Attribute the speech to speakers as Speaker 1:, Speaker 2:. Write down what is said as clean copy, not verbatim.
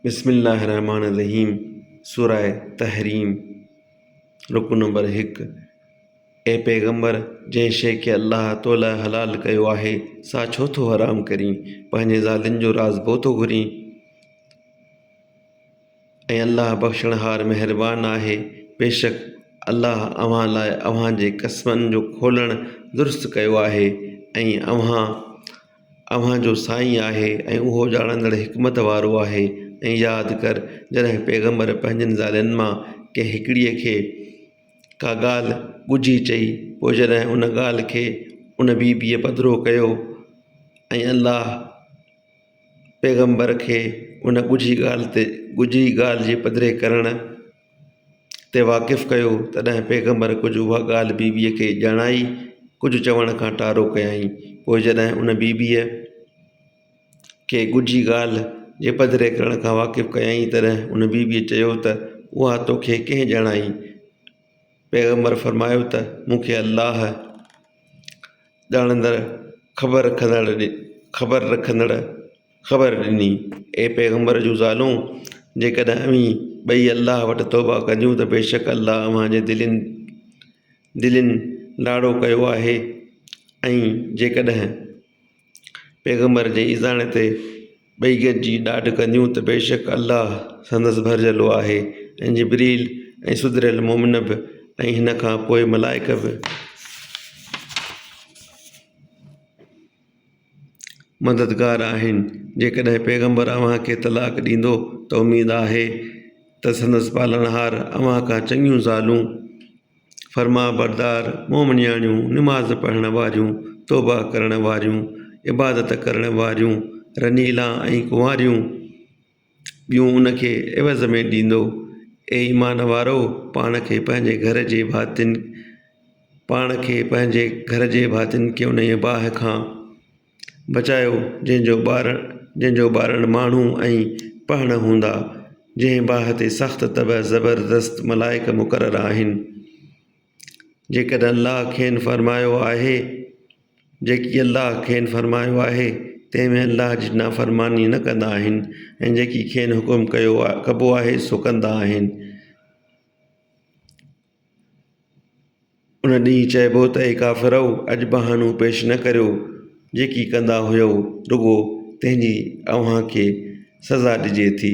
Speaker 1: बिस्मिल्लाहिर्रहमानिर्रहीम। सूरह तहरीम। रुकु नंबर 1। ए पैगंबर, जंहिं शइ खे अल्लाह तो लाइ हलाल कयो आहे सा छो थो हराम करीं? पंहिंजे ज़ालियुनि जो राज़ बो थो घुरीं? ऐं अल्लाह बख़्शणहार महिरबान आहे। बेशक अल्लाह अव्हां लाइ अव्हां जे क़स्मनि जो खोलणु दुरुस्त कयो आहे ऐं अव्हां जो साईं आहे ऐं उहो ॼाणंदड़ हिकमत वारो आहे। ऐं यादि कर, जॾहिं पैगंबर पंहिंजनि ज़ालियुनि मां कंहिं हिकिड़ीअ खे का ॻाल्हि ॻुझी चई, पोइ जॾहिं उन ॻाल्हि खे उन बीबीअ पधिरो कयो ऐं अल्लाह पैगंबर खे उन ॻुझी ॻाल्हि जे पधिरे करण ते वाक़िफ़ु कयो, तॾहिं पैगंबर कुझु उहा ॻाल्हि बीबीअ खे ॼाणाई, कुझु चवण खां टारो कयईं। पोइ जॾहिं उन बीबीअ खे ॻुझी ॻाल्हि जे पधिरे करण खां वाक़िफ़ु कयईं, तॾहिं उन बीबीअ चयो त उहा तोखे कंहिं ॼाणाई? पैगंबर फरमायो त मूंखे अल्लाह ॼाणंदड़ ख़बर ॾिनी। ए पैगंबर जूं ज़ालूं, जेकॾहिं अव्हीं ॿई अल्लाह वटि तौबा कंदियूं त बेशक अल्लाह अव्हां जे दिलनि लाड़ो कयो आहे। ऐं जेकॾहिं पैगंबर जे ईज़ाण ते ॿई गॾिजी ॾाढ कंदियूं त बेशक अल्लाह संदसि भरिजलु आहे। ऐं जिब्रील ऐं सुधरियल मोमिन बि ऐं हिन खां पोइ मलाइक बि मददगार आहिनि। जेकॾहिं पैगंबर अव्हां खे तलाक ॾींदो त उमेद आहे त संदसि पालणहार अव्हां खां चङियूं ज़ालूं फर्मा बरदार, मोमिनियाणियूं, निमाज़ पढ़ण वारियूं, तौबा करण वारियूं, इबादत करण वारियूं, रनीला ऐं कुंवारियूं ॿियूं उन खे एवज़ में ॾींदो। ए ईमान वारो, पाण खे पंहिंजे घर जे भातियुनि खे उन जे बाहि खां बचायो जंहिंजो ॿारनि माण्हू ऐं पहण हूंदा, जंहिं बाहि ते सख़्त तबि ज़बरदस्त मलाइक मुक़रर आहिनि। जेकी अल्लाह खेनि फरमायो आहे तंहिं में अल्लाह जी नाफ़रमानी न कंदा आहिनि, ऐं जेकी खेनि हुकुम कबो आहे सो कंदा आहिनि। उन ॾींहुं चइबो त ए काफ़िरो, अॼु बहानो पेश न करियो, जेकी कंदा हुयव रुॻो तंहिंजी अव्हां खे सज़ा ॾिजे थी।